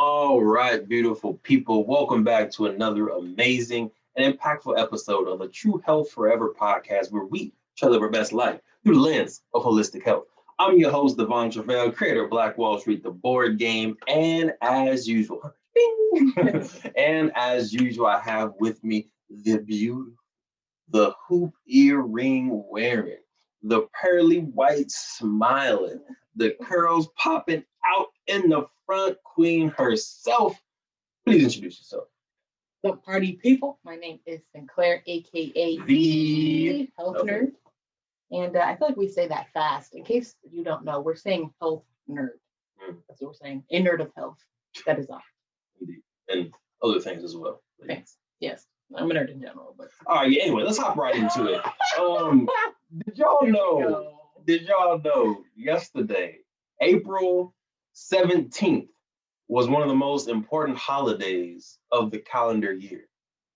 All right, beautiful people. Welcome back to another amazing and impactful episode of the True Health Forever podcast, where we try to live our best life through the lens of holistic health. I'm your host, Devon Truvel, creator of Black Wall Street, the board game, and as usual, I have with me the beautiful, the hoop earring wearing, the pearly white smiling, the curls popping out in the front queen herself. Please introduce yourself. The party people. My name is Sinclair, aka The Health Nerd. And I feel like we say that fast. In case you don't know, we're saying Health Nerd. That's what we're saying. A nerd of health. That is all. Indeed. And other things as well. Thanks. Yes. I'm a nerd in general. But all right, anyway, let's hop right into it. Did y'all know yesterday, April 17th, was one of the most important holidays of the calendar year.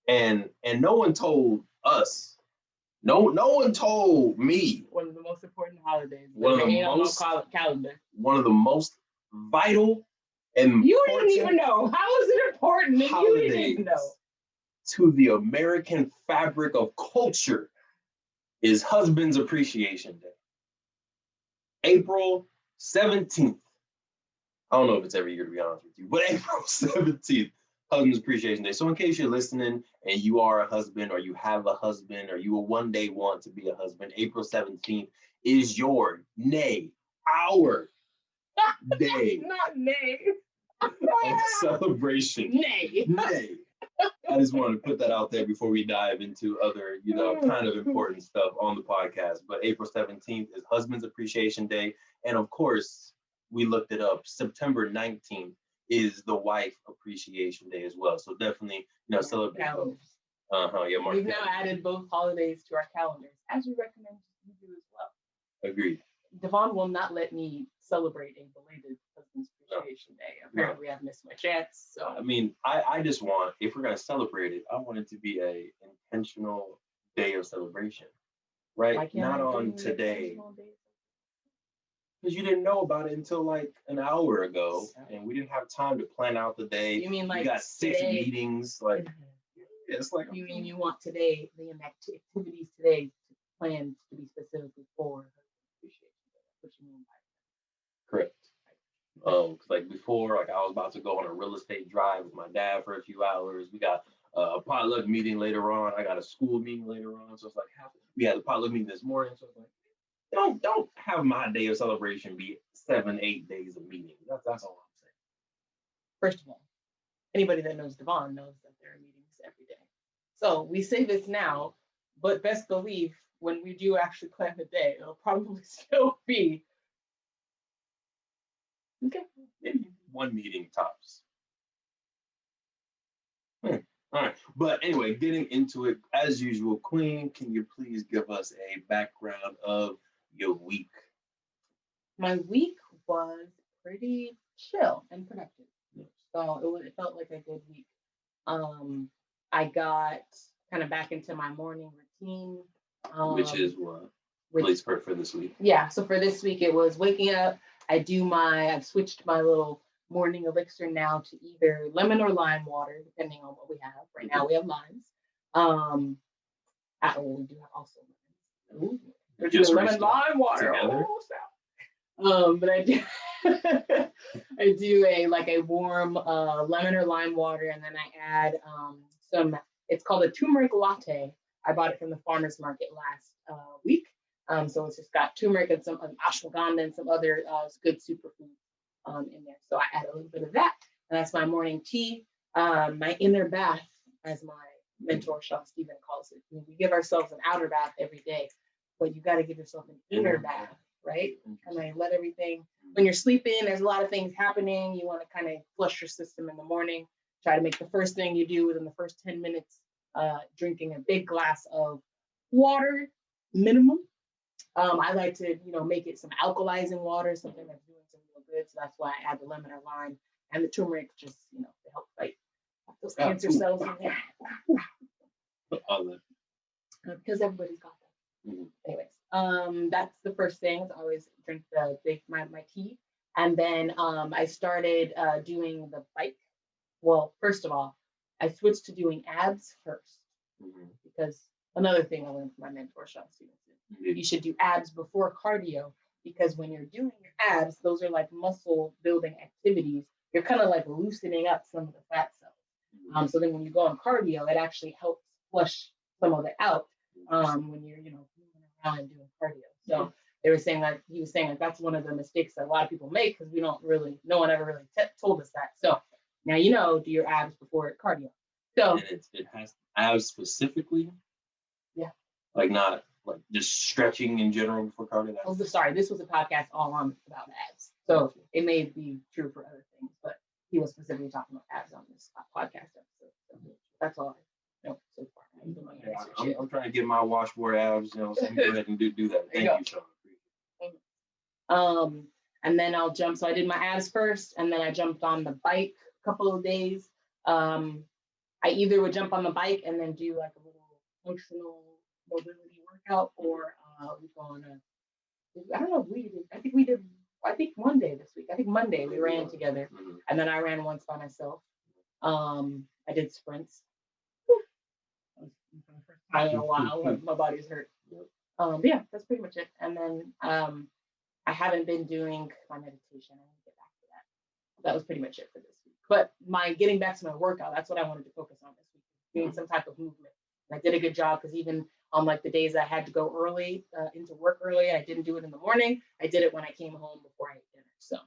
And no one told us. No one told me. One of the most important holidays. One of the most vital and you didn't even know. How is it important if you didn't even know? To the American fabric of culture is Husband's Appreciation Day. April 17th. I don't know if it's every year, to be honest with you, but April 17th, Husband's Appreciation Day. So in case you're listening and you are a husband or you have a husband or you will one day want to be a husband, April 17th is your, nay, our day. Not nay. Of celebration. Nay. I just wanted to put that out there before we dive into other, kind of important stuff on the podcast. But April 17th is Husband's Appreciation Day. And of course, we looked it up. September 19th is the Wife Appreciation Day as well. So definitely, celebrate those. Yeah, we've now added both holidays to our calendars, as we recommend you do as well. Agreed. Devon will not let me celebrate a belated Husband's Appreciation Day. Apparently, I've missed my chance. So I mean, I just want, if we're gonna celebrate it, I want it to be a intentional day of celebration, right? Not on today. Because you didn't know about it until like an hour ago, and we didn't have time to plan out the day. You mean like you got 6 meetings? Like, it's like. You mean you want today the activities today to plan to be specifically for appreciation? That's what you mean by that. Correct. Like before, like I was about to go on a real estate drive with my dad for a few hours. We got a potluck meeting later on. I got a school meeting later on. So it's like we had a potluck meeting this morning. So it's like. Don't have my day of celebration be 7-8 days of meetings. That's all I'm saying. First of all, anybody that knows Devon knows that there are meetings every day. So we say this now, but best believe when we do actually plan the day, it'll probably still be maybe 1 meeting tops. All right, but anyway, getting into it as usual, Queen, can you please give us a background of your week? My week was pretty chill and productive. So it felt like a good week. I got kind of back into my morning routine. Which is what? Please for this week. Yeah, so for this week it was waking up. I've switched my little morning elixir now to either lemon or lime water, depending on what we have. Right now we have limes. We do have also lemons. We're doing lemon lime water. But I do I do a warm lemon or lime water, and then I add some. It's called a turmeric latte. I bought it from the farmer's market last week. So it's just got turmeric and some ashwagandha and some other good superfoods in there. So I add a little bit of that, and that's my morning tea. My inner bath, as my mentor Sean Stephen calls it. We give ourselves an outer bath every day, but you got to give yourself an inner bath, right? Kind of let everything, when you're sleeping, there's a lot of things happening. You want to kind of flush your system in the morning. Try to make the first thing you do within the first 10 minutes, drinking a big glass of water, minimum. I like to, make it some alkalizing water, something that's doing some real good. So that's why I add the lemon or lime and the turmeric, just, to help fight those cancer cells in there. Because everybody's got them. Anyways, that's the first thing. I always drink my tea. And then I started doing the bike. Well, first of all, I switched to doing abs first because another thing I learned from my mentor, Sean Stevenson, you should do abs before cardio because when you're doing your abs, those are like muscle building activities. You're kind of like loosening up some of the fat cells. So then when you go on cardio, it actually helps flush some of it out when you're, moving around and doing cardio. So they were saying that he was saying that that's one of the mistakes that a lot of people make because no one ever really told us that. So now do your abs before cardio. So and it has abs specifically. Yeah. Like not like just stretching in general before cardio. Sorry, this was a podcast all on about abs, so it may be true for other things, but he was specifically talking about abs on this podcast episode. So that's all I know so far. I'm trying to get my washboard abs. So go ahead and do that. Thank you, Sean. And then I'll jump. So I did my abs first, and then I jumped on the bike a couple of days. I either would jump on the bike and then do like a little functional mobility workout, or we go on I don't know if we did. I think one day this week. I think Monday we ran together, and then I ran once by myself. I did sprints. I don't know why my body's hurt. But yeah, that's pretty much it. And then I haven't been doing my meditation. I need to get back to that. That was pretty much it for this week. But getting back to my workout, that's what I wanted to focus on this week, doing some type of movement. And I did a good job because even on like the days I had to go early into work early, I didn't do it in the morning. I did it when I came home before I ate dinner. So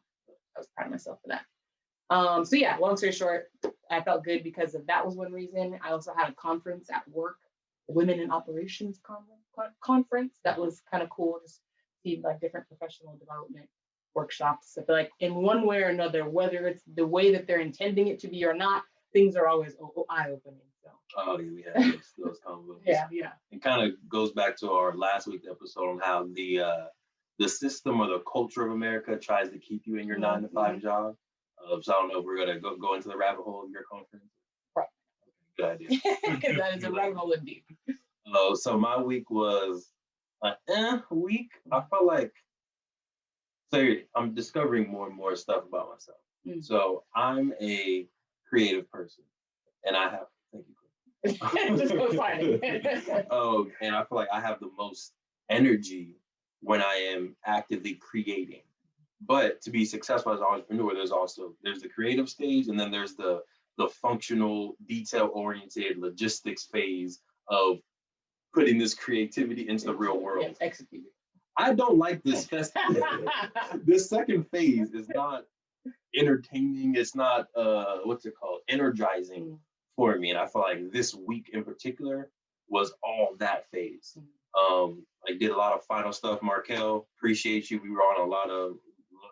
I was proud of myself for that. So yeah, long story short, I felt good because of that was one reason. I also had a conference at work, the Women in Operations conference. That was kind of cool. Just see like different professional development workshops. I feel like in one way or another, whether it's the way that they're intending it to be or not, things are always eye-opening. So. Oh, yeah, we had those combos. Yeah. It kind of goes back to our last week's episode on how the system or the culture of America tries to keep you in your 9-to-5 job. So I don't know if we're gonna go into the rabbit hole of your conference. Right. Good idea. That is a rabbit hole indeed. So my week was a week. I felt like I'm discovering more and more stuff about myself. So I'm a creative person, and I have. Thank you. Just go find it. And I feel like I have the most energy when I am actively creating. But to be successful as an entrepreneur, there's the creative stage, and then there's the functional, detail-oriented logistics phase of putting this creativity into the real world. Yes, execute it. I don't like this. This second phase is not entertaining. It's not energizing for me. And I feel like this week in particular was all that phase. I did a lot of final stuff. Markel, appreciate you. We were on a lot of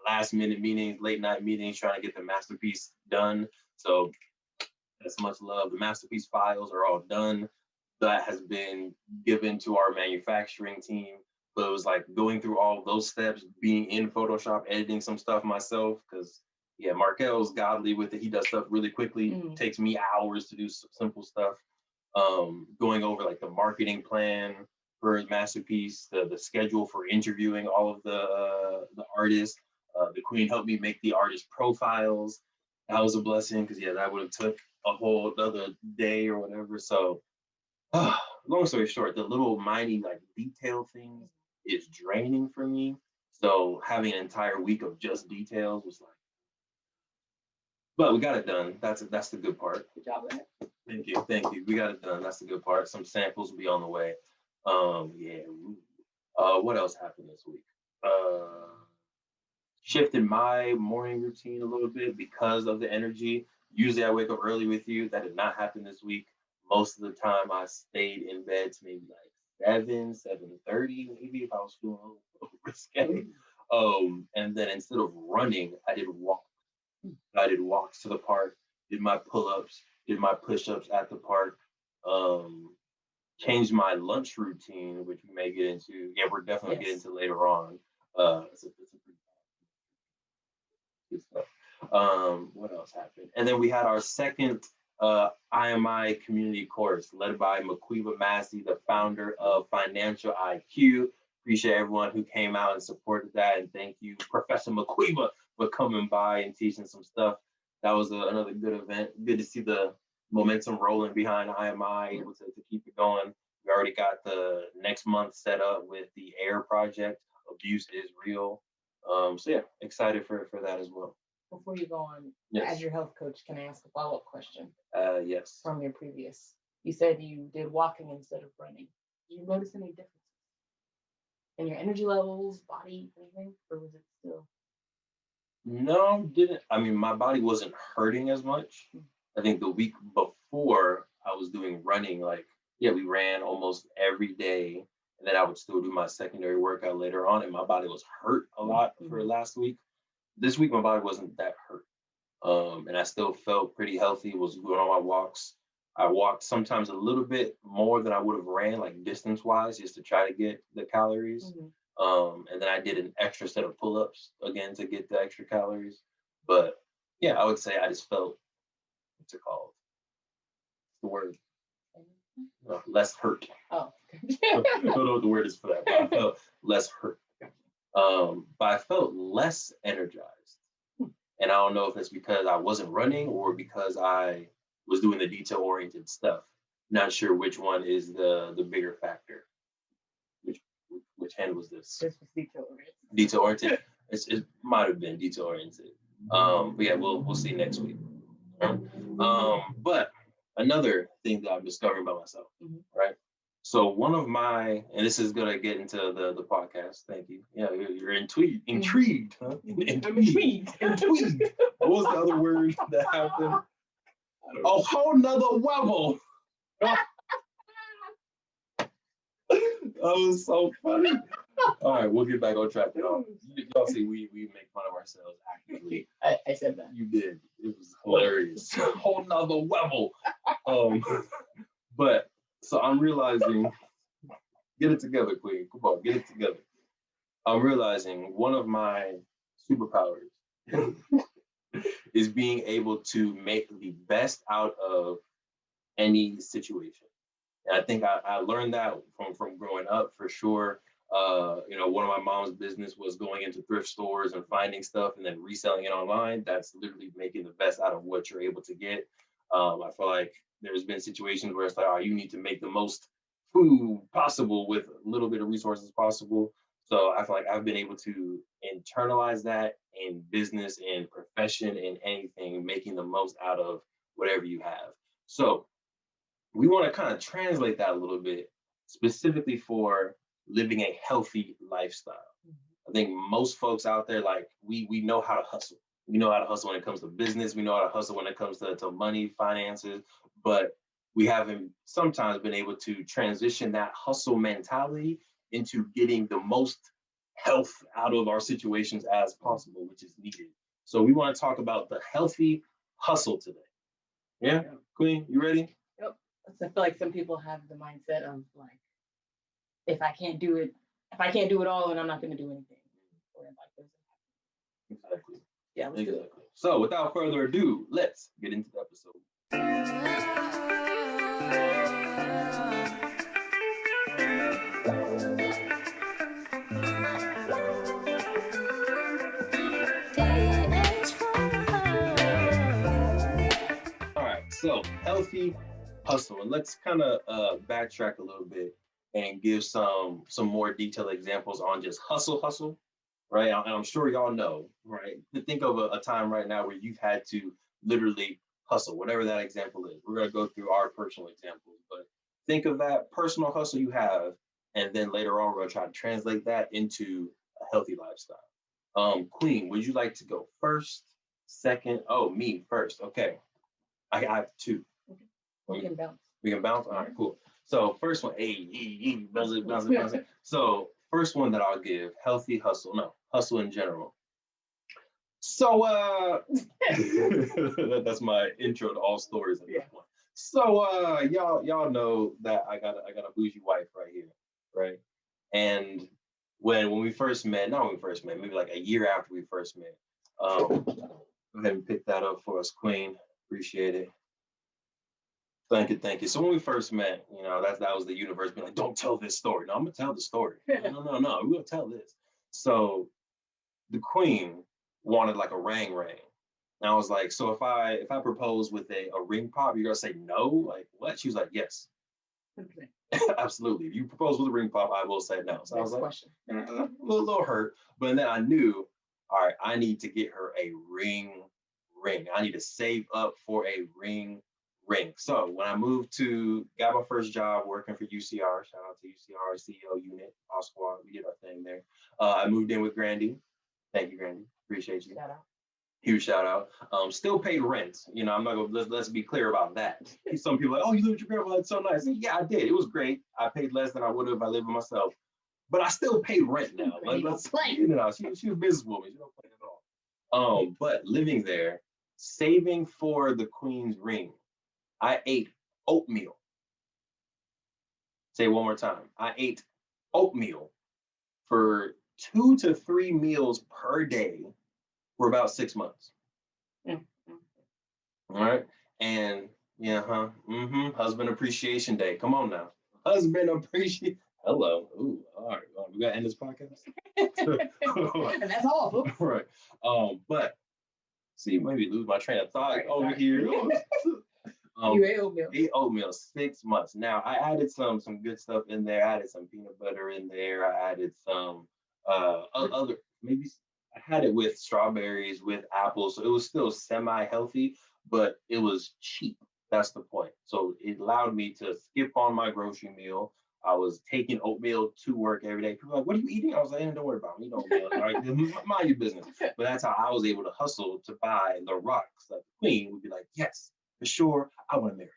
last minute meetings, late night meetings, trying to get the masterpiece done. So that's much love. The masterpiece files are all done. That has been given to our manufacturing team. But it was like going through all those steps, being in Photoshop, editing some stuff myself, because Markel's godly with it. He does stuff really quickly. It takes me hours to do simple stuff. Going over like the marketing plan for his masterpiece, the schedule for interviewing all of the artists. The queen helped me make the artist profiles. That was a blessing because that would have took a whole other day or whatever. So long story short, the little mindy like detail things is draining for me. So having an entire week of just details was like, but we got it done. That's the good part. Good job, man. Thank you. We got it done. That's the good part. Some samples will be on the way. What else happened this week? Shifted my morning routine a little bit because of the energy. Usually I wake up early with you. That did not happen this week. Most of the time I stayed in bed to maybe like 7:30, maybe if I was feeling a little risque. And then instead of running, I did walks. I did walks to the park, did my pull-ups, did my push-ups at the park, changed my lunch routine, which we may get into. Yeah, we're definitely getting into later on. It's a pretty good stuff. What else happened? And then we had our second IMI community course led by Maquiva Massey, the founder of Financial IQ. Appreciate everyone who came out and supported that. And thank you, Professor Maquiva, for coming by and teaching some stuff. That was another good event. Good to see the momentum rolling behind IMI, able to keep it going. We already got the next month set up with the AIR project. Abuse is real. So yeah, excited for that as well. Before you go on, Yes. as your health coach, can I ask a follow-up question Yes. from your previous? You said you did walking instead of running. Did you notice any differences in your energy levels, body, anything, or was it still? No, didn't. I mean, my body wasn't hurting as much. I think the week before I was doing running, like, yeah, we ran almost every day. And then I would still do my secondary workout later on. And my body was hurt a lot for last week. This week, my body wasn't that hurt. And I still felt pretty healthy, was going on my walks. I walked sometimes a little bit more than I would have ran, like distance wise, just to try to get the calories. And then I did an extra set of pull-ups again to get the extra calories. But yeah, I would say I just felt, what's it called? The word less hurt. Oh. I don't know what the word is for that, but I felt less hurt. But I felt less energized. And I don't know if it's because I wasn't running or because I was doing the detail-oriented stuff. Not sure which one is the bigger factor. Which hand was this? This was detail-oriented. Detail-oriented. It might have been detail-oriented. But yeah, we'll see next week. But another thing that I'm discovering about myself, right? So one of my, and this is gonna get into the podcast. Thank you. Yeah, you're intrigued, huh? Intrigued. What was the other word that happened? A whole nother level. That was so funny. All right, we'll get back on track. Y'all see, we make fun of ourselves actively. I said that. You did. It was hilarious. A whole nother level. But so I'm realizing, get it together, Queen. Come on, get it together. I'm realizing one of my superpowers is being able to make the best out of any situation. And I think I learned that from growing up for sure. One of my mom's business was going into thrift stores and finding stuff and then reselling it online. That's literally making the best out of what you're able to get. I feel like there's been situations where it's like, oh, you need to make the most food possible with a little bit of resources possible. So I feel like I've been able to internalize that in business, in profession, in anything, making the most out of whatever you have. So we want to kind of translate that a little bit, specifically for living a healthy lifestyle. I think most folks out there, like we know how to hustle. We know how to hustle when it comes to business. We know how to hustle when it comes to money, finances, but we haven't sometimes been able to transition that hustle mentality into getting the most health out of our situations as possible, which is needed. So we want to talk about the healthy hustle today. Yeah, Queen, you ready? Yep. So I feel like some people have the mindset of like, if I can't do it all, then I'm not going to do anything. Or like, exactly. Yeah, let's do it. So without further ado, let's get into the episode. All right, so healthy hustle. And let's kind of backtrack a little bit and give some more detailed examples on just hustle, right? And I'm sure y'all know, right? To think of a time right now where you've had to literally hustle, whatever that example is. We're gonna go through our personal examples, but think of that personal hustle you have, and then later on we're gonna try to translate that into a healthy lifestyle. Queen, would you like to go first, second? Oh, me first. Okay, I have two. Okay. We can bounce. We can bounce. All right, cool. So first one, bounce it. So first one that I'll give, healthy hustle. No, hustle in general. So that's my intro to all stories at this point. So y'all know that I got a bougie wife right here, right? And when we first met, not when we first met, maybe like a year after we first met. Go ahead and pick that up for us, Queen. Appreciate it. Thank you. So when we first met, that was the universe being like, don't tell this story. No, I'm gonna tell the story. No, we're gonna tell this. So the Queen wanted like a ring. And I was like, so if I propose with a ring pop, you're gonna say no? Like what? She was like, yes. Okay. Absolutely. If you propose with a ring pop, I will say no. So I was like, question. A little hurt. But then I knew, all right, I need to get her a ring. I need to save up for a ring. So when I got my first job working for UCR, shout out to UCR CEO unit, all squad, we did our thing there. I moved in with Grandy. Thank you, Grandy. Appreciate you. Shout out. Huge shout out. Still paid rent. You know, I'm not gonna let's be clear about that. Some people are like, oh, you live with your grandma, that's so nice. Yeah, I did. It was great. I paid less than I would have if I lived with myself. But I still paid rent now. Like, let's play. You know, she was a businesswoman. She don't play at all. But living there, saving for the queen's ring, I ate oatmeal. Say it one more time. I ate oatmeal for 2 to 3 meals per day for about 6 months. Mm-hmm. All right. And husband appreciation day. Come on now. Husband appreciation. Hello. Ooh, all right. We gotta end this podcast. And that's awful. Right. But see, maybe lose my train of thought over here. You ate oatmeal. Ate oatmeal 6 months. Now I added some good stuff in there. I added some peanut butter in there. I added some other maybe I had it with strawberries, with apples. So it was still semi-healthy, but it was cheap. That's the point. So it allowed me to skip on my grocery meal. I was taking oatmeal to work every day. People were like, what are you eating? I was like, don't worry about me. Eat oatmeal. All right, mind your business. But that's how I was able to hustle to buy the rocks. Like the queen would be like, yes, for sure, I want to marry.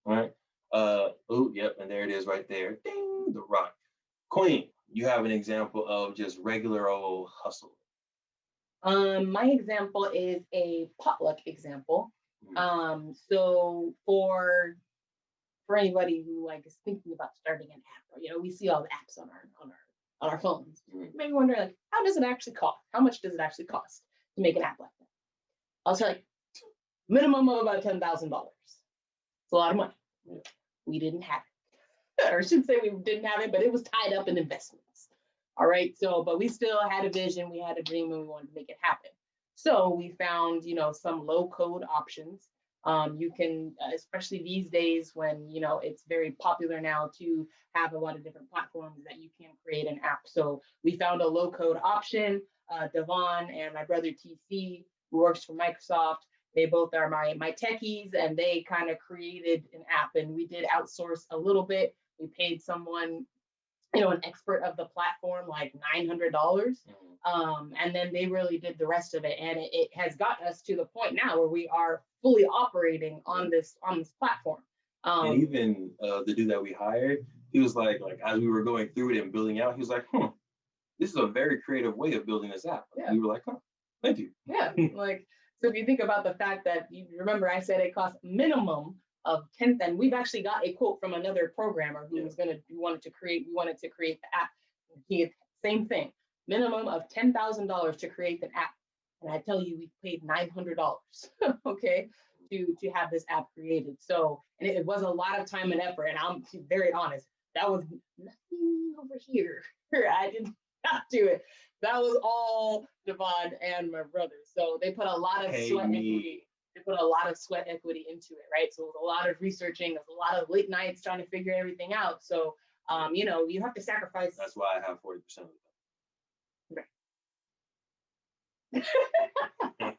All right. Yep, and there it is right there. Ding, the rock. Queen, you have an example of just regular old hustle. My example is a potluck example. So for anybody who like is thinking about starting an app, you know, we see all the apps on our phones. Maybe wondering like, how does it actually cost? How much does it actually cost to make an app like that? I'll say like minimum of about $10,000. It's a lot of money. We didn't have it, or I should say we didn't have it, but it was tied up in investments. All right. So, but we still had a vision, we had a dream, and we wanted to make it happen. So we found, you know, some low code options. You can, especially these days when, you know, it's very popular now to have a lot of different platforms that you can create an app. So we found a low code option. Devon and my brother TC, who works for Microsoft, they both are my techies, and they kind of created an app, and we did outsource a little bit. We paid someone, you know, an expert of the platform, like $900. And then they really did the rest of it. And it has gotten us to the point now where we are fully operating on this platform. And even the dude that we hired, he was like as we were going through it and building out, he was like, this is a very creative way of building this app. Yeah. We were like, thank you. Yeah, like, so if you think about the fact that, you remember I said it costs minimum of 10, and we've actually got a quote from another programmer who was we wanted to create the app. Same thing, minimum of $10,000 to create an app. And I tell you, we paid $900, okay, to have this app created. So, and it was a lot of time and effort, and I'm very honest, that was nothing over here. I did not do it. That was all Devon and my brother. So they put a lot of sweat equity. They put a lot of sweat equity into it, right? So it was a lot of researching, it was a lot of late nights trying to figure everything out. So, you know, you have to sacrifice. That's why I have 40% of it. Right.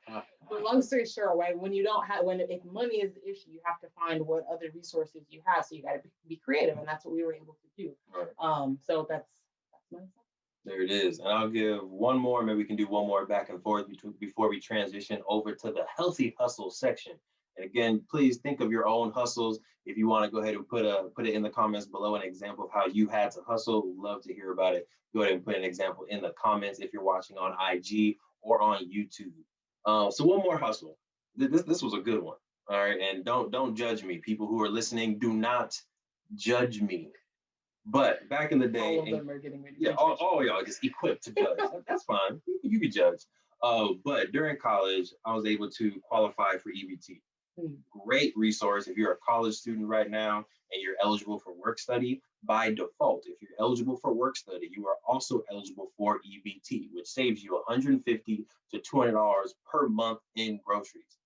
But long story short, right? If money is the issue, you have to find what other resources you have. So you got to be creative, and that's what we were able to do. Right. So that's my thing. There it is. And I'll give one more, maybe we can do one more back and forth before we transition over to the Healthy Hustle section. And again, please think of your own hustles. If you want to go ahead and put it in the comments below, an example of how you had to hustle. We'd love to hear about it. Go ahead and put an example in the comments if you're watching on IG or on YouTube. So one more hustle. This was a good one. All right. And don't judge me. People who are listening, do not judge me. But back in the day, all of them are getting ready. Yeah, all y'all just equipped to judge. That's fine. You can judge. But during college, I was able to qualify for EBT. Great resource if you're a college student right now and you're eligible for work study. By default, if you're eligible for work study, you are also eligible for EBT, which saves you $150 to $200 per month in groceries.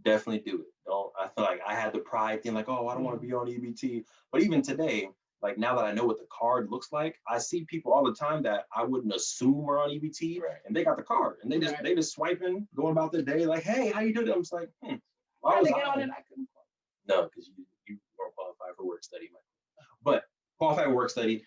Definitely do it. Don't, I feel like I had the pride thing, like, oh, I don't want to be on EBT. But even today, like now that I know what the card looks like, I see people all the time that I wouldn't assume are on EBT, and they got the card and they just swiping, going about their day, like, hey, how you doing? I'm just like, why was I on it? I couldn't. No, because you weren't qualified for work study. But qualified for work study,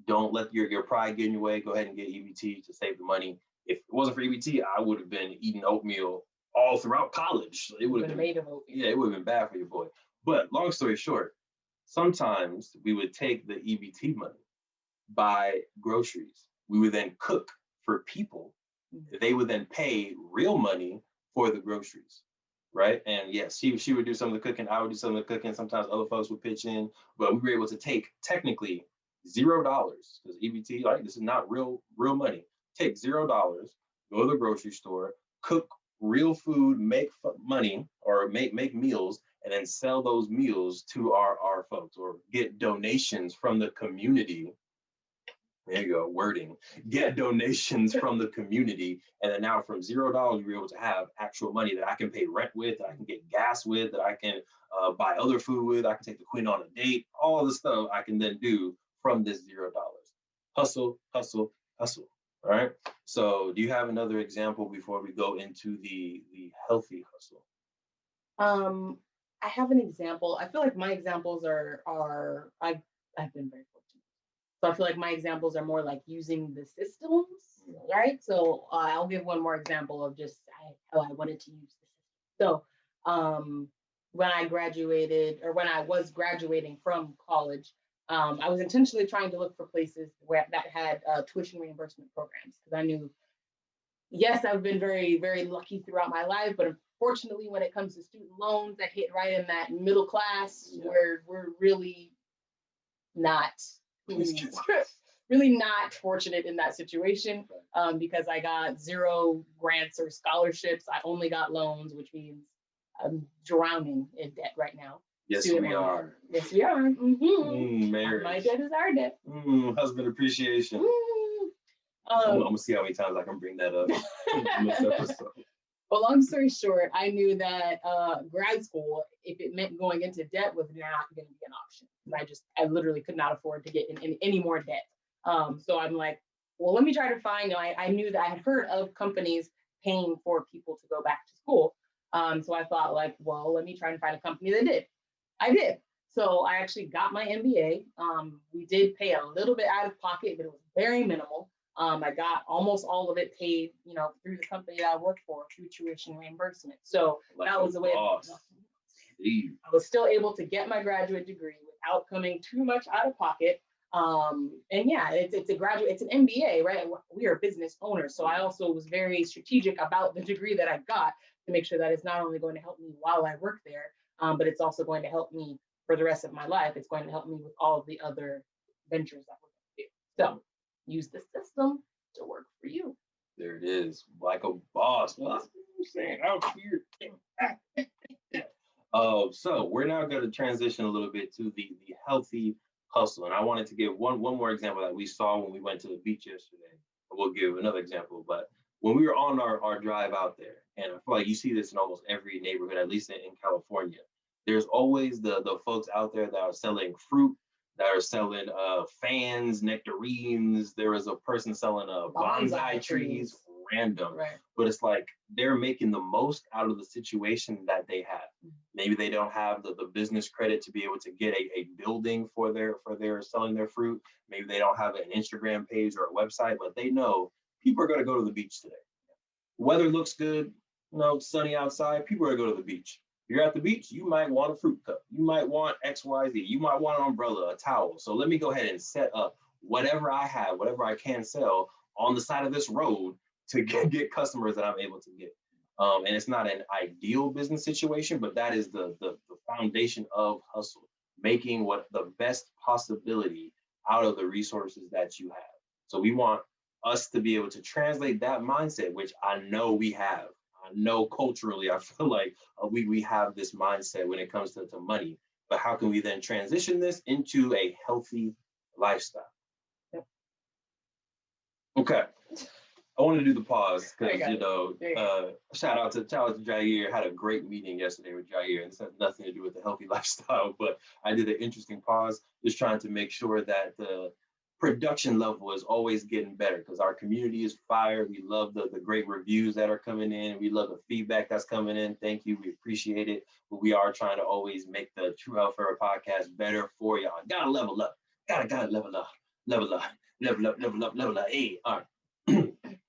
don't let your pride get in your way. Go ahead and get EBT to save the money. If it wasn't for EBT, I would have been eating oatmeal all throughout college. It would have been made of oatmeal. Yeah, it would have been bad for your boy. But long story short, sometimes we would take the EBT money, buy groceries. We would then cook for people. They would then pay real money for the groceries, right? And yes, she would do some of the cooking. I would do some of the cooking. Sometimes other folks would pitch in, but we were able to take technically $0 because EBT, like this is not real money. Take $0, go to the grocery store, cook real food, make money or make meals, and then sell those meals to our folks or get donations from the community. There you go, wording. Get donations from the community. And then now from $0, you're able to have actual money that I can pay rent with, that I can get gas with, that I can buy other food with, I can take the queen on a date, all the stuff I can then do from this $0. Hustle, hustle, hustle. All right. So do you have another example before we go into the healthy hustle? I have an example. I feel like my examples are I've been very fortunate. So I feel like my examples are more like using the systems, right? So I'll give one more example of just how I wanted to use the system. So when I graduated or when I was graduating from college, I was intentionally trying to look for places that had tuition reimbursement programs because I knew, yes, I've been very, very lucky throughout my life, but unfortunately, when it comes to student loans, I hit right in that middle class where we're really not really not fortunate in that situation because I got 0 grants or scholarships. I only got loans, which means I'm drowning in debt right now. Yes, we are. Yes, we are. Marriage. My debt is our debt. Husband appreciation. I'm gonna see how many times I can bring that up in this episode. But long story short, I knew that grad school, if it meant going into debt, was not going to be an option. I literally could not afford to get in any more debt. So I'm like, well, let me try to find. I knew that I had heard of companies paying for people to go back to school. So I thought, like, well, let me try and find a company that did. I did. So I actually got my MBA. We did pay a little bit out of pocket, but it was very minimal. I got almost all of it paid, through the company that I worked for through tuition reimbursement. So that was the way. I was still able to get my graduate degree without coming too much out of pocket. And yeah, it's an MBA, right? We are business owners. So I also was very strategic about the degree that I got to make sure that it's not only going to help me while I work there, but it's also going to help me for the rest of my life. It's going to help me with all of the other ventures that we're going to do. So use the system to work for you. There it is, like a boss. Well, that's what I'm saying out here. So we're now going to transition a little bit to the healthy hustle. And I wanted to give one more example that we saw when we went to the beach yesterday. We'll give another example, but when we were on our drive out there, and I feel like you see this in almost every neighborhood, at least in California, there's always the folks out there that are selling fruit, that are selling fans, nectarines. There was a person selling bonsai trees, random. Right. But it's like they're making the most out of the situation that they have. Maybe they don't have the business credit to be able to get a building for their selling their fruit. Maybe they don't have an Instagram page or a website, but they know people are going to go to the beach today. Weather looks good, sunny outside. People are going to go to the beach. You're at the beach, you might want a fruit cup. You might want XYZ. You might want an umbrella, a towel. So let me go ahead and set up whatever I have, whatever I can sell on the side of this road to get customers that I'm able to get. And it's not an ideal business situation, but that is the foundation of hustle, making what the best possibility out of the resources that you have. So we want us to be able to translate that mindset, which I know we have. know culturally, I feel like we have this mindset when it comes to money, but how can we then transition this into a healthy lifestyle? Yep. Okay. I want to do the pause There because, you you know, There you go. shout out to Jair. Had a great meeting yesterday with Jair, and this has nothing to do with the healthy lifestyle, but I did an interesting pause, just trying to make sure that the production level is always getting better because our community is fire. We love the great reviews that are coming in. We love the feedback that's coming in. Thank you. We appreciate it. But we are trying to always make the True Health Era podcast better for y'all. Gotta level up. Gotta level up. Level up. Level up. Level up. Level up. Hey, all right.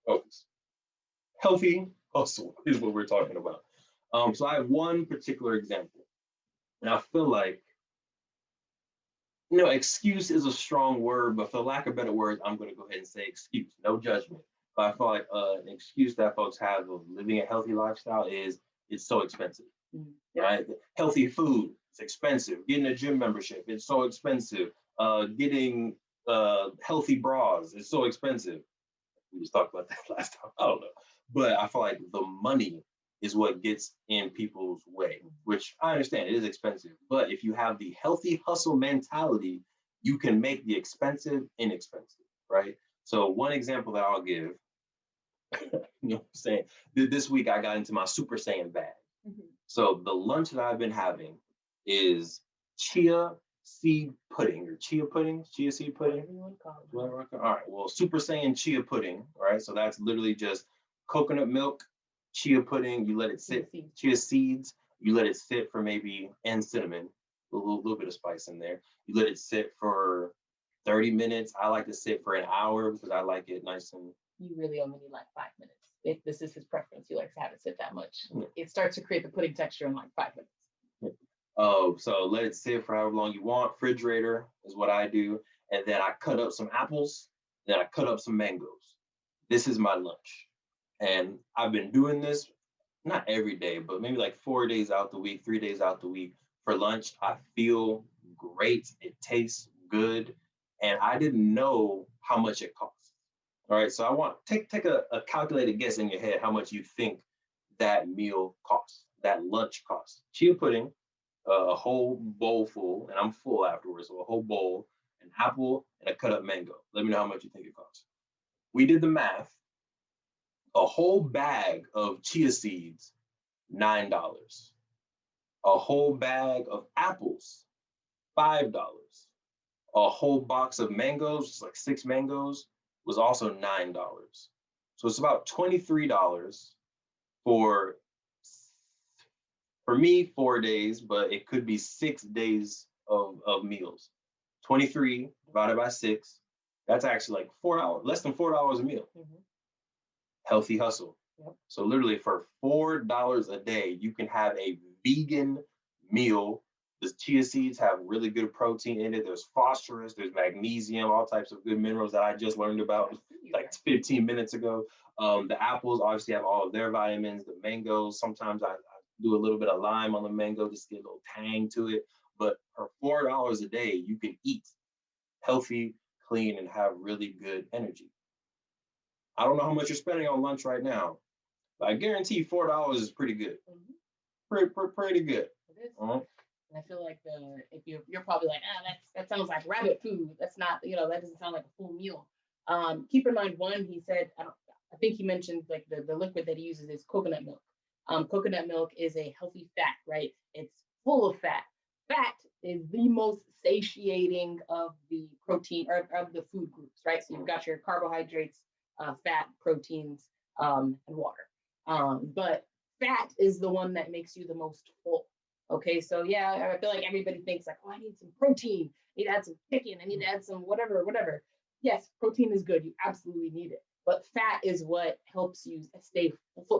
Focus. Healthy hustle is what we're talking about. So I have one particular example, and I feel like, you know, excuse is a strong word, but for lack of better words, I'm going to go ahead and say excuse. No judgment. But I feel like an excuse that folks have of living a healthy lifestyle is it's so expensive, right? Healthy food, it's expensive. Getting a gym membership, it's so expensive. Getting healthy bras, it's so expensive. We just talked about that last time. I don't know. But I feel like the money is what gets in people's way, which I understand it is expensive. But if you have the healthy hustle mentality, you can make the expensive inexpensive, right? So one example that I'll give, you know what I'm saying? This week I got into my Super Saiyan bag. So the lunch that I've been having is chia seed pudding or chia pudding, chia seed pudding. All right. Well, Super Saiyan chia pudding. All right. So that's literally just coconut milk, chia pudding. You let it sit. Chia seeds. You let it sit for maybe and cinnamon, a little bit of spice in there. You let it sit for 30 minutes. I like to sit for an hour because I like it nice and. You really only need like 5 minutes. If this is his preference, he likes to have it sit that much. Yeah. It starts to create the pudding texture in like 5 minutes. Yeah. Oh, so let it sit for however long you want. Refrigerator is what I do. And then I cut up some apples. Then I cut up some mangoes. This is my lunch. And I've been doing this, not every day, but maybe like 4 days out the week, 3 days out the week for lunch. I feel great. It tastes good. And I didn't know how much it costs. All right, so I want take a calculated guess in your head how much you think that meal costs, that lunch costs. Chia pudding, a whole bowl full, and I'm full afterwards, so a whole bowl, an apple, and a cut up mango. Let me know how much you think it costs. We did the math. A whole bag of chia seeds, $9. A whole bag of apples, $5. A whole box of mangoes, like 6 mangoes, was also $9. So it's about $23 for me 4 days, but it could be 6 days of meals. 23 divided by 6, that's actually like $4, less than $4 a meal. Healthy hustle. Yep. So literally for $4 a day, you can have a vegan meal. The chia seeds have really good protein in it. There's phosphorus, there's magnesium, all types of good minerals that I just learned about like 15 minutes ago. The apples obviously have all of their vitamins. The mangoes, sometimes I do a little bit of lime on the mango, just get a little tang to it. But for $4 a day, you can eat healthy, clean, and have really good energy. I don't know how much you're spending on lunch right now, but I guarantee $4 is pretty good. Pretty good. It is. And I feel like if you're probably like, that sounds like rabbit food. That's not, that doesn't sound like a full meal. Keep in mind, one, he said, I think he mentioned like the liquid that he uses is coconut milk. Coconut milk is a healthy fat, right? It's full of fat. Fat is the most satiating of the protein or of the food groups, right? So you've got your carbohydrates, fat, proteins, and water. But fat is the one that makes you the most full. Okay, so yeah, I feel like everybody thinks like, oh, I need some protein, I need to add some chicken, I need to add some whatever. Yes, protein is good. You absolutely need it. But fat is what helps you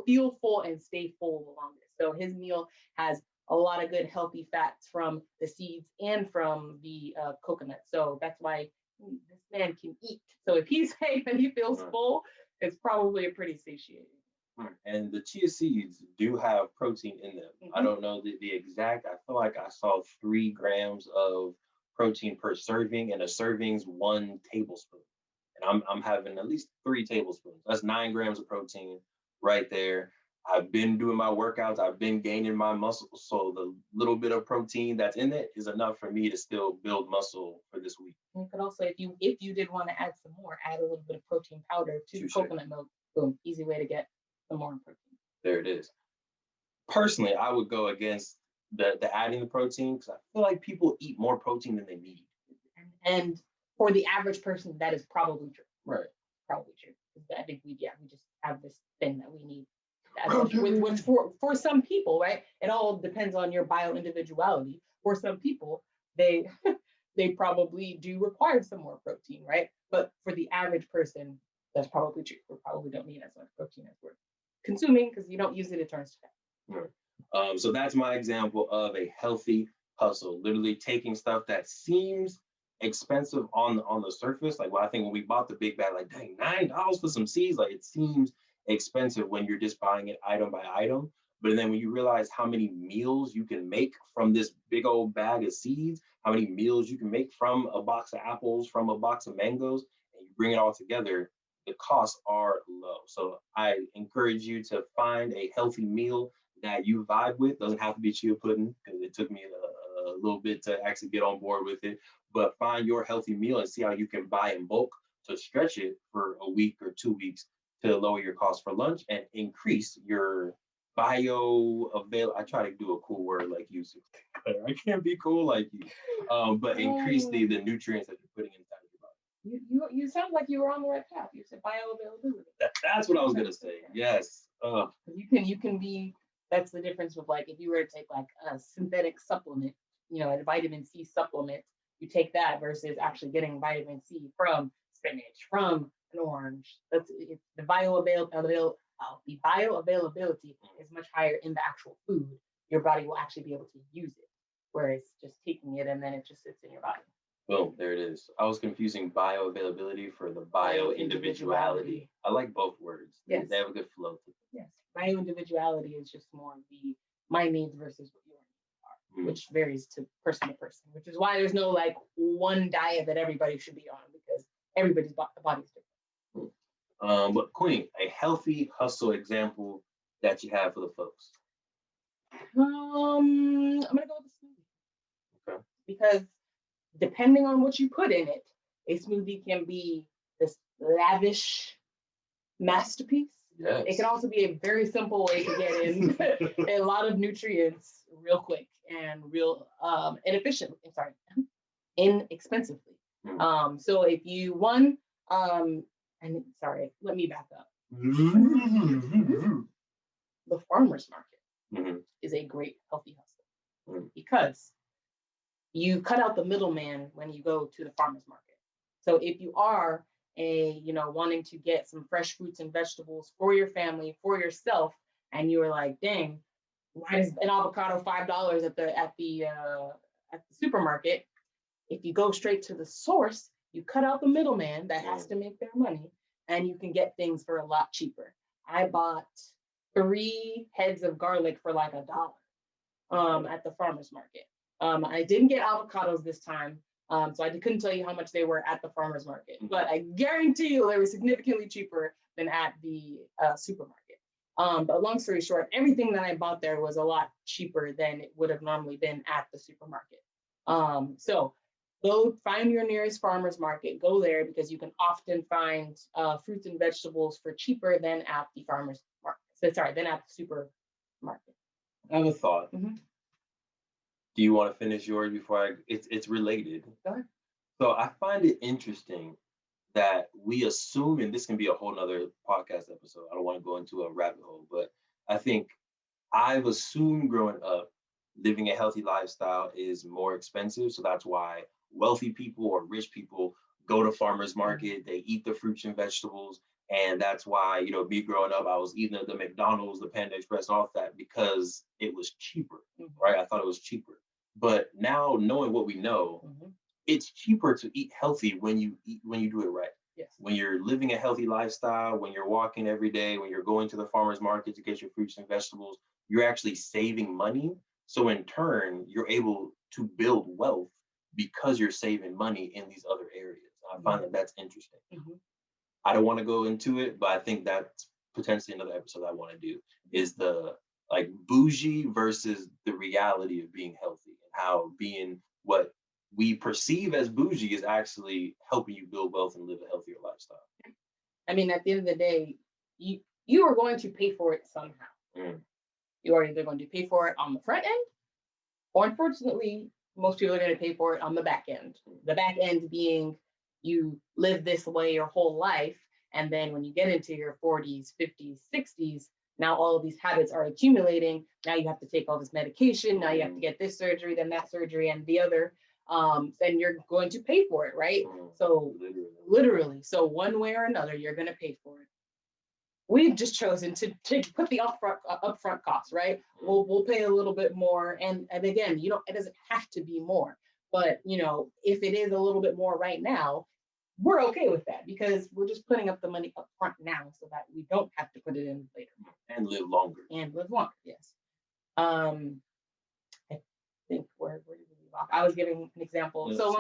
feel full and stay full the longest. So his meal has a lot of good healthy fats from the seeds and from the coconut. So that's why this man can eat. So if he's saying that he feels full, it's probably a pretty satiating. And the chia seeds do have protein in them. I don't know the exact, I feel like I saw 3 grams of protein per serving, and a serving's 1 tablespoon. And I'm having at least 3 tablespoons. That's 9 grams of protein right there. I've been doing my workouts. I've been gaining my muscle. So the little bit of protein that's in it is enough for me to still build muscle for this week. You could also, if you did want to add some more, add a little bit of protein powder to coconut milk. Boom, easy way to get some more protein. There it is. Personally, I would go against the adding the protein because I feel like people eat more protein than they need. And for the average person, that is probably true. Right. Probably true. I think we just have this thing that we need. Which for some people, right? It all depends on your bio individuality. For some people, they probably do require some more protein, right? But for the average person, that's probably true. We probably don't need as much protein as we're consuming because you don't use it, it turns to fat. Right. So that's my example of a healthy hustle. Literally taking stuff that seems expensive on the surface. Like, well, I think when we bought the big bag, like, dang, $9 for some seeds, like it seems expensive when you're just buying it item by item. But then when you realize how many meals you can make from this big old bag of seeds, how many meals you can make from a box of apples, from a box of mangoes, and you bring it all together, the costs are low. So I encourage you to find a healthy meal that you vibe with. Doesn't have to be chia pudding because it took me a little bit to actually get on board with it. But find your healthy meal and see how you can buy in bulk to stretch it for a week or 2 weeks to lower your cost for lunch and increase your I try to do a cool word like you. I can't be cool like you. But increase the nutrients that you're putting inside your body. You sound like you were on the right path. You said bioavailability. That's what I was gonna say. Yes. You can be. That's the difference with like if you were to take like a synthetic supplement, a vitamin C supplement, you take that versus actually getting vitamin C from spinach, from an orange. The bioavailability is much higher in the actual food. Your body will actually be able to use it, whereas just taking it and then it just sits in your body. Boom, there it is. I was confusing bioavailability for the bio-individuality. I like both words. Yes. They have a good flow to them. Yes, bio-individuality is just more of my needs versus what your needs are, which varies to person, which is why there's no like one diet that everybody should be on because everybody's body is different. But Queen, a healthy hustle example that you have for the folks. I'm gonna go with a smoothie. Okay. Because depending on what you put in it, a smoothie can be this lavish masterpiece. Yes. It can also be a very simple way to get in a lot of nutrients real quick and inexpensively. So if you let me back up. The farmer's market is a great healthy hustle because you cut out the middleman when you go to the farmer's market. So if you are wanting to get some fresh fruits and vegetables for your family, for yourself, and you're like, dang, why is an avocado $5 at the supermarket? If you go straight to the source, you cut out the middleman that has to make their money, and you can get things for a lot cheaper. I bought 3 heads of garlic for like $1 at the farmer's market. I didn't get avocados this time, so I couldn't tell you how much they were at the farmer's market, but I guarantee you they were significantly cheaper than at the supermarket. But long story short, everything that I bought there was a lot cheaper than it would have normally been at the supermarket. So go find your nearest farmer's market, go there because you can often find fruits and vegetables for cheaper than at the farmer's market. Than at the supermarket. I have a thought. Do you want to finish yours before it's related? Go ahead. So I find it interesting that we assume, and this can be a whole nother podcast episode. I don't want to go into a rabbit hole, but I think I've assumed growing up, living a healthy lifestyle is more expensive. So that's why wealthy people or rich people go to farmers market, they eat the fruits and vegetables. And that's why, me growing up, I was eating the McDonald's, the Panda Express, and all of that because it was cheaper, right? I thought it was cheaper. But now knowing what we know, it's cheaper to eat healthy when you do it right. Yes. When you're living a healthy lifestyle, when you're walking every day, when you're going to the farmer's market to get your fruits and vegetables, you're actually saving money. So in turn, you're able to build wealth because you're saving money in these other areas. I find that that's interesting. I don't want to go into it, but I think that's potentially another episode I want to do, is the like bougie versus the reality of being healthy, and how being what we perceive as bougie is actually helping you build wealth and live a healthier lifestyle. I mean, at the end of the day, you are going to pay for it somehow. You are either going to pay for it on the front end, or unfortunately, most people are going to pay for it on the back end. The back end being you live this way your whole life, and then when you get into your 40s, 50s, 60s, now all of these habits are accumulating. Now you have to take all this medication. Now you have to get this surgery, then that surgery, and the other. Then you're going to pay for it, right? So literally, so one way or another, you're going to pay for it. We've just chosen to put the upfront costs, right? We'll pay a little bit more, and again, it doesn't have to be more, but if it is a little bit more right now, we're okay with that because we're just putting up the money up front now so that we don't have to put it in later. And live longer. Yes. I think where did we leave off? I was giving an example. So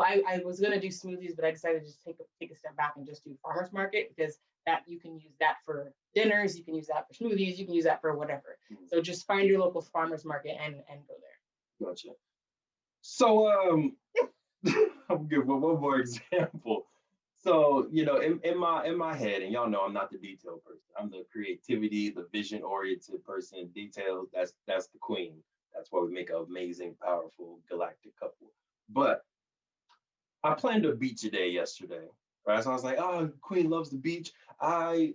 I was gonna do smoothies, but I decided to just take a step back and just do farmers market, because that you can use that for dinners, you can use that for smoothies, you can use that for whatever. So just find your local farmers market and go there. Gotcha. So I'll give one more example. So, in my head, and y'all know I'm not the detail person. I'm the creativity, the vision-oriented person. Details, that's the queen. That's why we make an amazing, powerful, galactic couple. But I planned a beach day yesterday, right? So I was like, oh, Queen loves the beach. I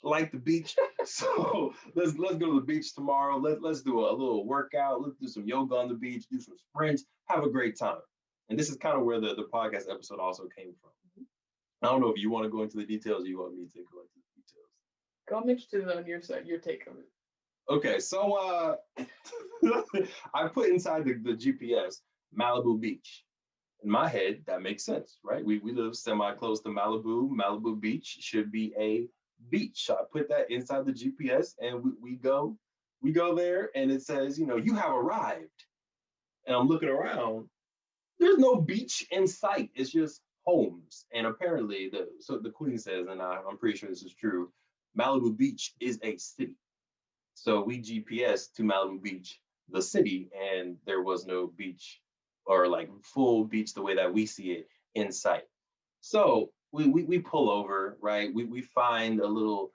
like the beach. So let's go to the beach tomorrow. Let's do a little workout. Let's do some yoga on the beach, do some sprints, have a great time. And this is kind of where the podcast episode also came from. I don't know if you want to go into the details or you want me to go into the details. Go Mitch to on your side, your take of it. Okay, so I put inside the GPS Malibu Beach. In my head, that makes sense, right? We live semi-close to Malibu. Malibu Beach should be a beach. So I put that inside the GPS, and we go there, and it says, you have arrived. And I'm looking around. There's no beach in sight. It's just homes. And apparently, the queen says, and I'm pretty sure this is true, Malibu Beach is a city. So we GPS to Malibu Beach, the city, and there was no beach or like full beach the way that we see it in sight. So we pull over, right? We find a little,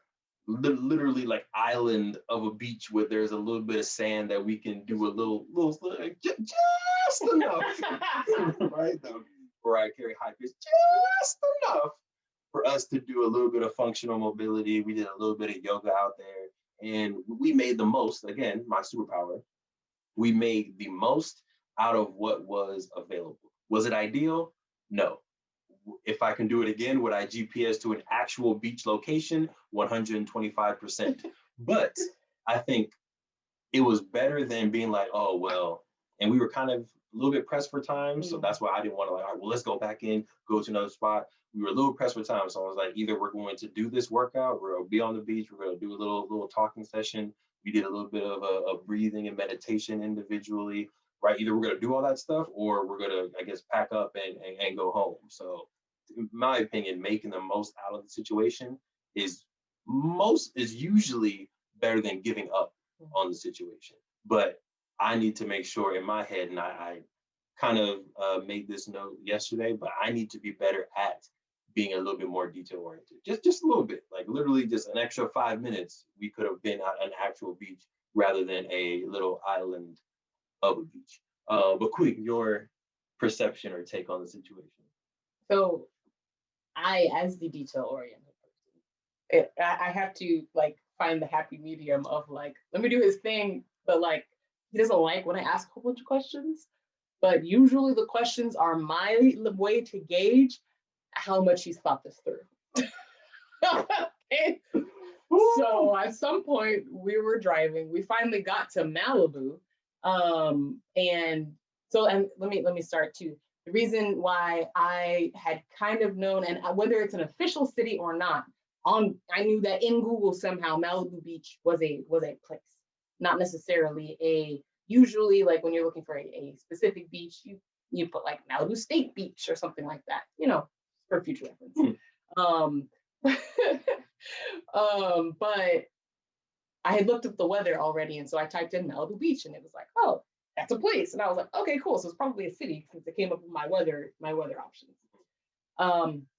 literally like island of a beach where there's a little bit of sand that we can do a little just enough, right? Where I carry high pitch, just enough for us to do a little bit of functional mobility. We did a little bit of yoga out there, and we made the most. Again, my superpower. We made the most out of what was available. Was it ideal? No. If I can do it again, would I GPS to an actual beach location? 125%. But I think it was better than being like, oh, well, and we were kind of a little bit pressed for time. So that's why I didn't want to all right, well, let's go back in, go to another spot. We were a little pressed for time. So I was like, either we're going to do this workout, we're going to be on the beach, we're going to do a little talking session. We did a little bit of a breathing and meditation individually, right? Either we're going to do all that stuff or we're going to, I guess, pack up and go home. So in my opinion, making the most out of the situation is usually better than giving up on the situation. But I need to make sure in my head, and I kind of made this note yesterday, but I need to be better at being a little bit more detail oriented, just a little bit, like literally just an extra 5 minutes. We could have been at an actual beach rather than a little island of a beach. But quick, your perception or take on the situation. So I, as the detail oriented person, I have to like find the happy medium of like, let me do his thing, but like he doesn't like when I ask a whole bunch of questions. But usually the questions are my way to gauge how much he's thought this through. Okay. So at some point we were driving, we finally got to Malibu. And let me start too. The reason why I had kind of known, and whether it's an official city or not, I knew that in Google somehow Malibu Beach was a place, not necessarily usually like when you're looking for a specific beach, you put like Malibu State Beach or something like that, for future reference. But I had looked up the weather already, and so I typed in Malibu Beach, and it was like, oh, that's a place. And I was like, okay, cool. So it's probably a city because it came up with my weather options.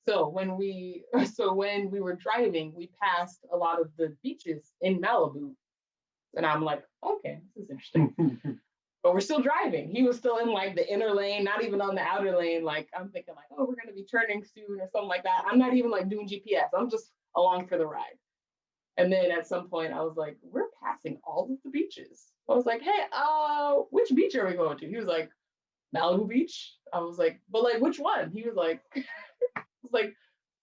So when we were driving, we passed a lot of the beaches in Malibu, and I'm like, okay, this is interesting. But we're still driving. He was still in like the inner lane, not even on the outer lane. Like I'm thinking like, oh, we're gonna be turning soon or something like that. I'm not even like doing GPS. I'm just along for the ride. And then at some point I was like, we're passing all of the beaches. I was like, hey, which beach are we going to? He was like, Malibu Beach. I was like, but like which one? He was like,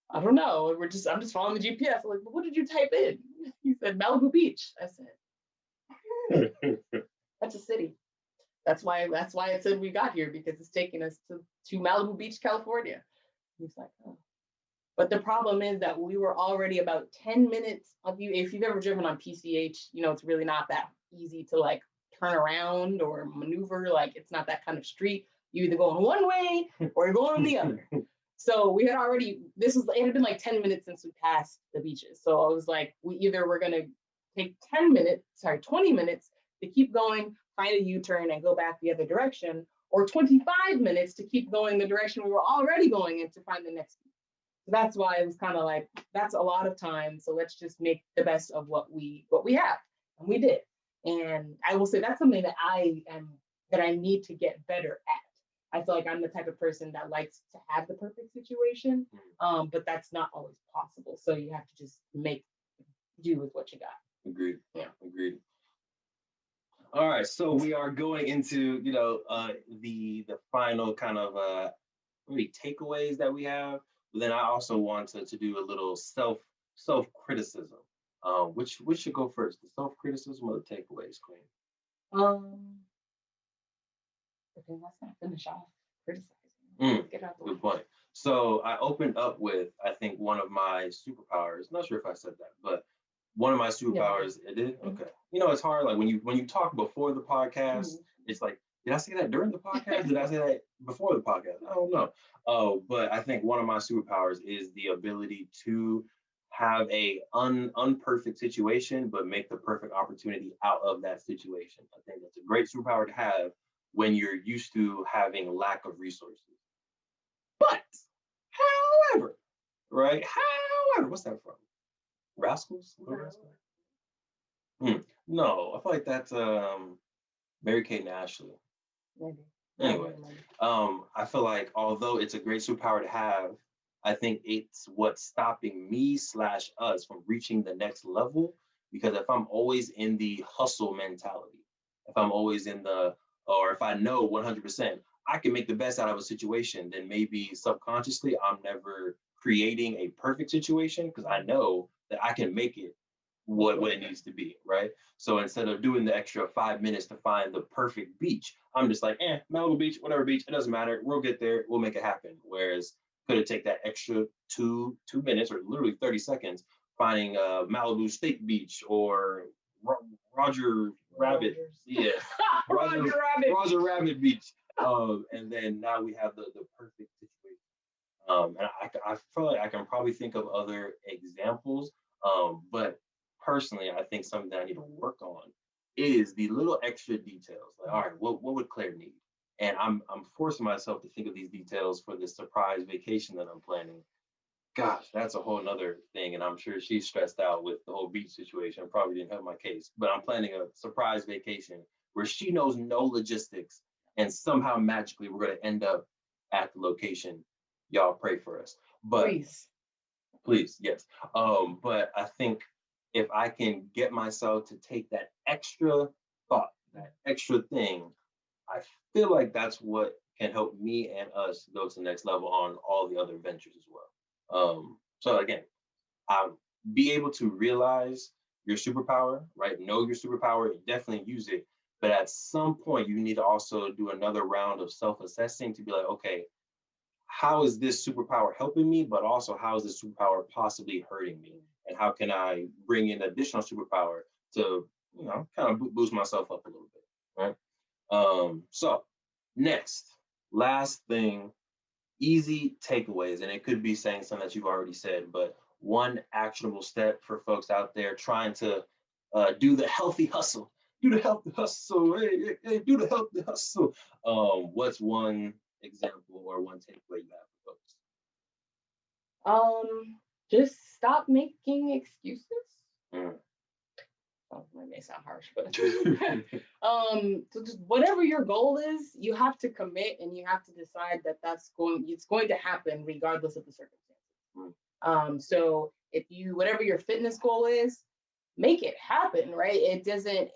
I don't know. I'm just following the GPS. I'm like, but what did you type in? He said Malibu Beach. I said, that's a city. That's why it said we got here because it's taking us to Malibu Beach, California. He's like, oh. But the problem is that we were already about 10 minutes of you. If you've ever driven on PCH, you know, it's really not that easy to like turn around or maneuver. Like it's not that kind of street. You either going one way or you're going the other. So we had already, it had been like 10 minutes since we passed the beaches. So I was like, we either were going to take 20 minutes to keep going, find a U-turn and go back the other direction, or 25 minutes to keep going the direction we were already going in to find the next. So that's why it was kind of like, that's a lot of time. So let's just make the best of what we have. And we did. And I will say that's something that I need to get better at. I feel like I'm the type of person that likes to have the perfect situation, but that's not always possible. So you have to just make do with what you got. Agreed. Yeah. Agreed. All right, so we are going into the final kind of maybe takeaways that we have. But then I also want to do a little self criticism. Which should go first, the self criticism or the takeaways, Queen? Okay, let's not finish off criticizing. Get out the way. Good point. So I opened up with, I think, one of my superpowers. Not sure if I said that, but one of my superpowers. Yeah. It did. Okay. You know, it's hard. Like when you talk before the podcast, it's like, did I say that during the podcast? Did I say that before the podcast? I don't know. But I think one of my superpowers is the ability to have a unperfect situation, but make the perfect opportunity out of that situation. I think that's a great superpower to have when you're used to having lack of resources. But, however, right? However, what's that from? Rascals? No, I feel like that's Mary-Kate and Ashley. Maybe. Anyway, I feel like although it's a great superpower to have, I think it's what's stopping me / us from reaching the next level. Because if I'm always in the hustle mentality, if I'm always or if I know 100% I can make the best out of a situation, then maybe subconsciously I'm never creating a perfect situation because I know that I can make it what it needs to be, right? So instead of doing the extra 5 minutes to find the perfect beach, I'm just like, Malibu Beach, whatever beach, it doesn't matter. We'll get there. We'll make it happen. Whereas could it take that extra two minutes or literally 30 seconds finding Malibu State Beach or Roger Rabbit, yeah, Roger Rabbit Beach, and then now we have the perfect situation. And I feel like I can probably think of other examples, but personally, I think something that I need to work on is the little extra details. Like, all right, what would Claire need? And I'm forcing myself to think of these details for this surprise vacation that I'm planning. Gosh, that's a whole nother thing. And I'm sure she's stressed out with the whole beach situation. Probably didn't help my case. But I'm planning a surprise vacation where she knows no logistics. And somehow magically we're going to end up at the location. Y'all pray for us. But please, yes. But I think if I can get myself to take that extra thought, that extra thing, I feel like that's what can help me and us go to the next level on all the other ventures as well. So again, be able to realize your superpower, right? Know your superpower, definitely use it. But at some point, you need to also do another round of self-assessing to be like, okay, how is this superpower helping me? But also, how is this superpower possibly hurting me? And how can I bring in additional superpower to, kind of boost myself up a little bit, right? So next, last thing, easy takeaways. And it could be saying something that you've already said, but one actionable step for folks out there trying to do the healthy hustle. Do the healthy hustle. Hey, hey, do the healthy hustle. What's one example or one takeaway you have for folks? Just stop making excuses. Mm. Oh, that may sound harsh, but so just whatever your goal is, you have to commit and you have to decide that it's going to happen regardless of the circumstances. So if you whatever your fitness goal is, make it happen, right? It doesn't.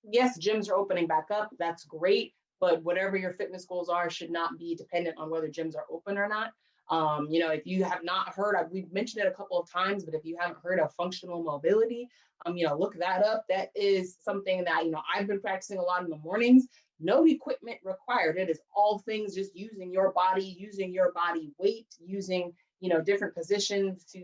Yes, gyms are opening back up. That's great, but whatever your fitness goals are should not be dependent on whether gyms are open or not. If you have not heard, we've mentioned it a couple of times, but if you haven't heard of functional mobility, look that up. That is something that, I've been practicing a lot in the mornings. No equipment required. It is all things just using your body weight, using, different positions to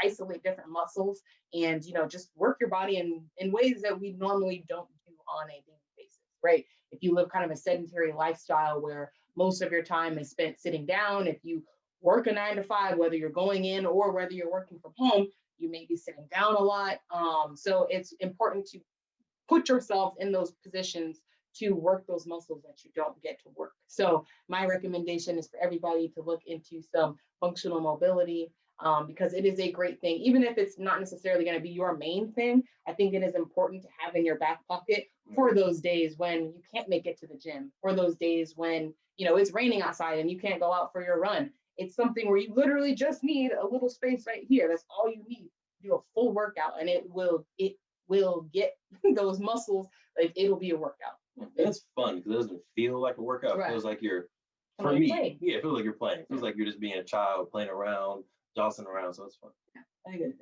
isolate different muscles and, just work your body in ways that we normally don't do on a daily basis, right? If you live kind of a sedentary lifestyle where most of your time is spent sitting down, if you work a 9 to 5, whether you're going in or whether you're working from home, you may be sitting down a lot. So it's important to put yourself in those positions to work those muscles that you don't get to work. So my recommendation is for everybody to look into some functional mobility because it is a great thing. Even if it's not necessarily going to be your main thing, I think it is important to have in your back pocket for those days when you can't make it to the gym, for those days when, it's raining outside and you can't go out for your run. It's something where you literally just need a little space right here. That's all you need. Do a full workout and it will get those muscles, like it'll be a workout. It's fun because it doesn't feel like a workout. Right. It feels like for me, playing. Yeah, it feels like you're playing. It feels like you're just being a child playing around, jostling around. So it's fun. I think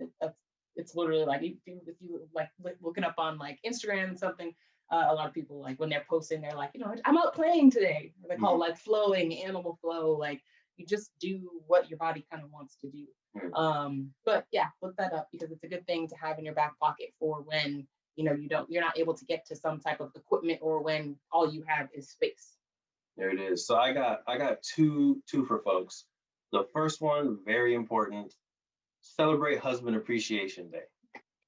it's literally like if you like looking up on like Instagram and something. A lot of people like when they're posting, they're like, I'm out playing today. They call it like flowing, animal flow. Like you just do what your body kind of wants to do. But yeah, look that up because it's a good thing to have in your back pocket for when you're not able to get to some type of equipment or when all you have is space. There it is. So I got two for folks. The first one, very important, celebrate Husband Appreciation Day,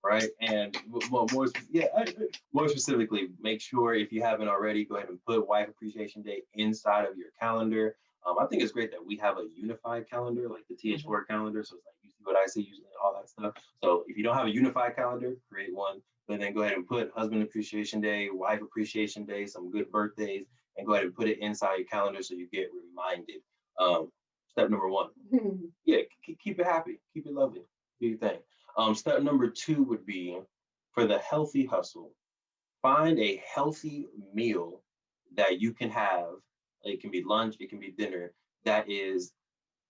right? And more specifically, make sure if you haven't already, go ahead and put Wife Appreciation Day inside of your calendar. I think it's great that we have a unified calendar, like the TH4 calendar. So it's like you see what I see, usually all that stuff. So if you don't have a unified calendar, create one. But then go ahead and put Husband Appreciation Day, Wife Appreciation Day, some good birthdays, and go ahead and put it inside your calendar so you get reminded. Step number one, yeah, keep it happy, keep it lovely, do your thing. Step number two would be for the healthy hustle, find a healthy meal that you can have. It can be lunch, it can be dinner, that is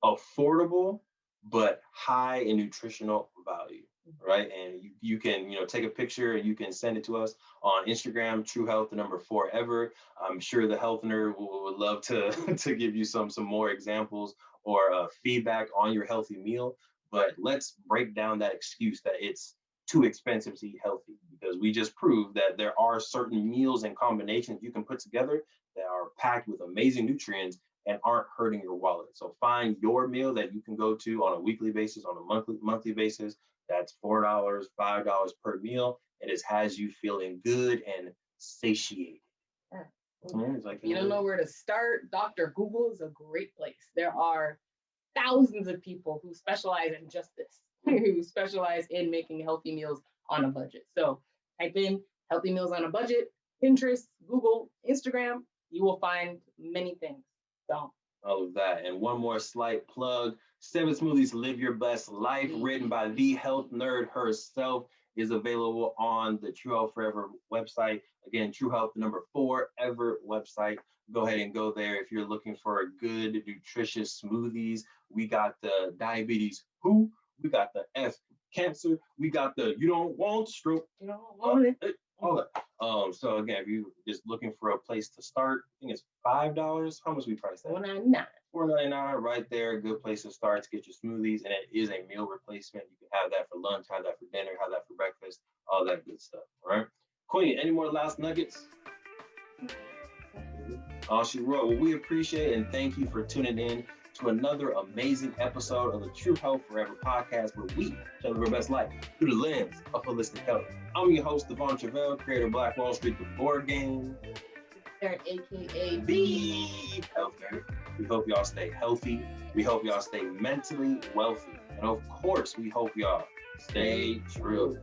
affordable but high in nutritional value, right? And you can take a picture and you can send it to us on Instagram, True Health, the number 4ever. I'm sure the health nerd would love to to give you some more examples or feedback on your healthy meal. But let's break down that excuse that it's too expensive to eat healthy, because we just proved that there are certain meals and combinations you can put together that are packed with amazing nutrients and aren't hurting your wallet. So find your meal that you can go to on a weekly basis, on a monthly basis. That's $4, $5 per meal, and it has you feeling good and satiated. If you don't know where to start, Dr. Google is a great place. There are thousands of people who specialize in just this, who specialize in making healthy meals on a budget. So type in healthy meals on a budget, Pinterest, Google, Instagram, you will find many things. So all of that. And one more slight plug, 7 Smoothies Live Your Best Life, written by the health nerd herself, is available on the True Health Forever website. Again, True Health, the number 4ever website. Go ahead and go there if you're looking for a good, nutritious smoothies. We got the diabetes who, we got the F cancer, we got the you don't want stroke, you don't want it, all that. So again, if you're just looking for a place to start, I think it's $5. How much we price that? $4.99. $4.99 right there. A good place to start to get your smoothies, and it is a meal replacement. You can have that for lunch, have that for dinner, have that for breakfast, all that good stuff. All right, Queen. Any more last nuggets? All she wrote. Well, we appreciate it and thank you for tuning in to another amazing episode of the True Health Forever podcast, where we share our best life through the lens of holistic health. I'm your host, Truvel, creator of Black Wall Street, the board game. AKA Theee Healthcare. We hope y'all stay healthy. We hope y'all stay mentally wealthy. And of course, we hope y'all stay true.